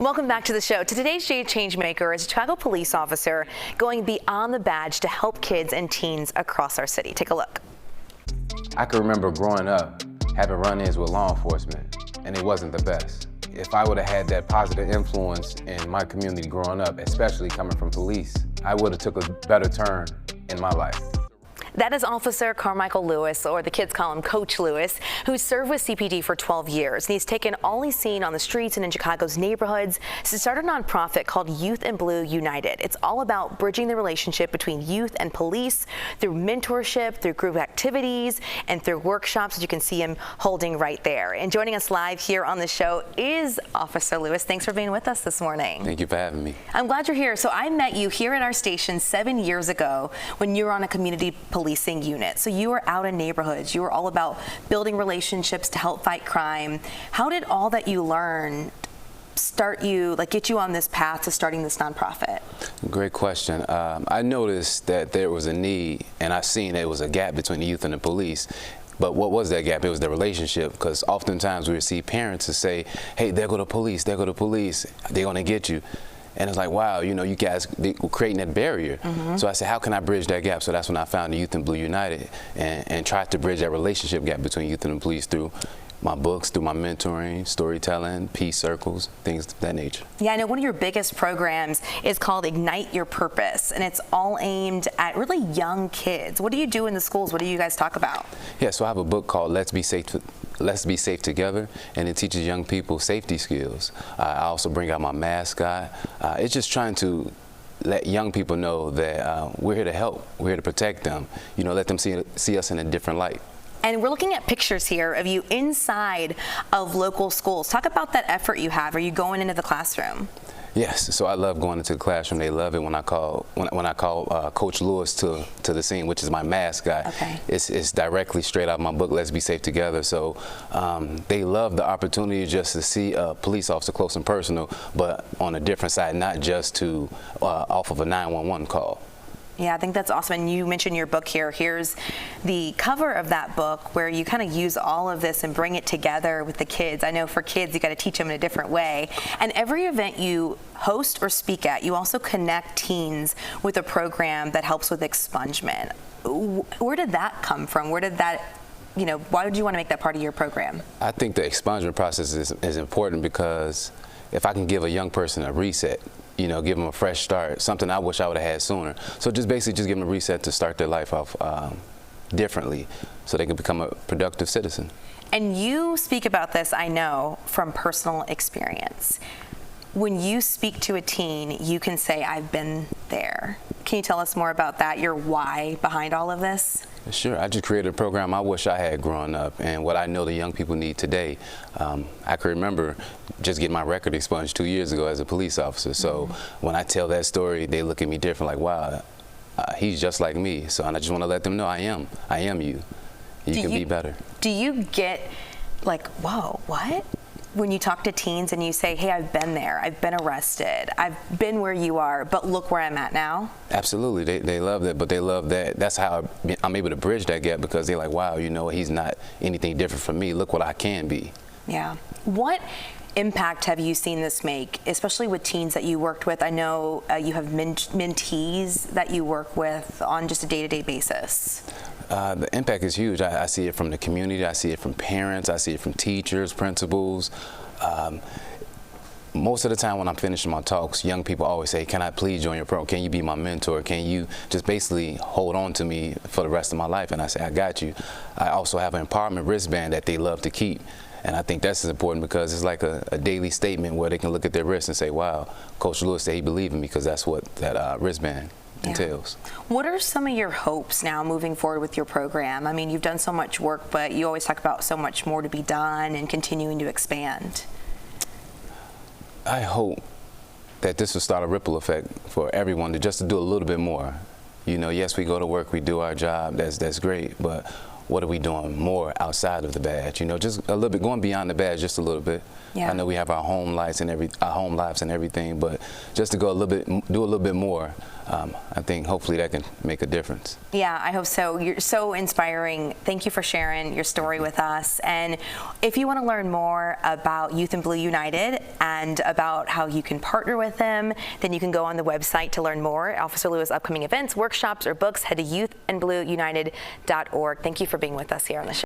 Welcome back to the show. Today's Changemaker is a Chicago police officer going beyond the badge to help kids and teens across our city. Take a look. I can remember growing up having run-ins with law enforcement, and it wasn't the best. If I would have had that positive influence in my community growing up, especially coming from police, I would have took a better turn in my life. That is Officer Carmichael Lewis, or the kids call him Coach Lewis, who served with CPD for 12 years. And he's taken all he's seen on the streets and in Chicago's neighborhoods to start a nonprofit called Youth in Blue United. It's all about bridging the relationship between youth and police through mentorship, through group activities, and through workshops that you can see him holding right there. And joining us live here on the show is Officer Lewis. Thanks for being with us this morning. Thank you for having me. I'm glad you're here. So I met you here at our station 7 years ago when you were on a community policing unit. So you were out in neighborhoods. You were all about building relationships to help fight crime. How did all that you learned get you on this path to starting this nonprofit? Great question. I noticed that there was a need, and I seen there was a gap between the youth and the police. But what was that gap? It was the relationship, because oftentimes we receive parents to say, hey, there go the police, they're gonna get you. And it's like, wow, you know, you guys were creating that barrier. Mm-hmm. So I said, how can I bridge that gap? So that's when I found the Youth in Blue United and tried to bridge that relationship gap between youth and the police through my books, through my mentoring, storytelling, peace circles, things of that nature. Yeah, I know one of your biggest programs is called Ignite Your Purpose, and it's all aimed at really young kids. What do you do in the schools? What do you guys talk about? Yeah, so I have a book called Let's Be Safe Together, and it teaches young people safety skills. I also bring out my mascot. It's just trying to let young people know that we're here to help, we're here to protect them. You know, let them see us in a different light. And we're looking at pictures here of you inside of local schools. Talk about that effort you have. Are you going into the classroom? Yes, so I love going into the classroom. They love it when I call Coach Lewis to the scene, which is my mascot. Okay. It's directly straight out of my book, Let's Be Safe Together. So they love the opportunity just to see a police officer close and personal, but on a different side, not just to off of a 911 call. Yeah, I think that's awesome. And you mentioned your book here. Here's the cover of that book where you kind of use all of this and bring it together with the kids. I know for kids, you got to teach them in a different way. And every event you host or speak at, you also connect teens with a program that helps with expungement. Where did that come from? Where did that, you know, why would you want to make that part of your program? I think the expungement process is important because if I can give a young person a reset, you know, give them a fresh start, something I wish I would have had sooner. So just basically just give them a reset to start their life off differently so they can become a productive citizen. And you speak about this, I know, from personal experience. When you speak to a teen, you can say, I've been there. Can you tell us more about that, your why behind all of this? Sure. I just created a program I wish I had growing up, and what I know the young people need today. I can remember just getting my record expunged 2 years ago as a police officer. So when I tell that story, they look at me different, like, wow, he's just like me. So and I just want to let them know I am you. You can be better. Do you get like, whoa, what? When you talk to teens and you say, hey, I've been there, I've been arrested, I've been where you are, but look where I'm at now? Absolutely. They love that, but they love that. That's how I'm able to bridge that gap, because they're like, wow, you know, he's not anything different from me. Look what I can be. Yeah. What impact have you seen this make, especially with teens that you worked with? I know you have mentees that you work with on just a day-to-day basis. The impact is huge. I see it from the community, I see it from parents, I see it from teachers, principals. Most of the time when I'm finishing my talks, young people always say, can I please join your program? Can you be my mentor? Can you just basically hold on to me for the rest of my life? And I say, I got you. I also have an empowerment wristband that they love to keep. And I think that's important because it's like a daily statement where they can look at their wrist and say, wow, Coach Lewis said he believed in me, because that's what that wristband entails. What are some of your hopes now moving forward with your program? I mean, you've done so much work, but you always talk about so much more to be done and continuing to expand. I hope that this will start a ripple effect for everyone to do a little bit more. You know, yes, we go to work, we do our job, that's great, but what are we doing more outside of the badge? You know, just a little bit, going beyond the badge just a little bit. Yeah. I know we have our home lives and everything, but just to go do a little bit more I think hopefully that can make a difference. Yeah, I hope so. You're so inspiring. Thank you for sharing your story with us. And if you want to learn more about Youth in Blue United and about how you can partner with them, then you can go on the website to learn more. Officer Lewis' upcoming events, workshops, or books, head to youthandblueunited.org. Thank you for being with us here on the show.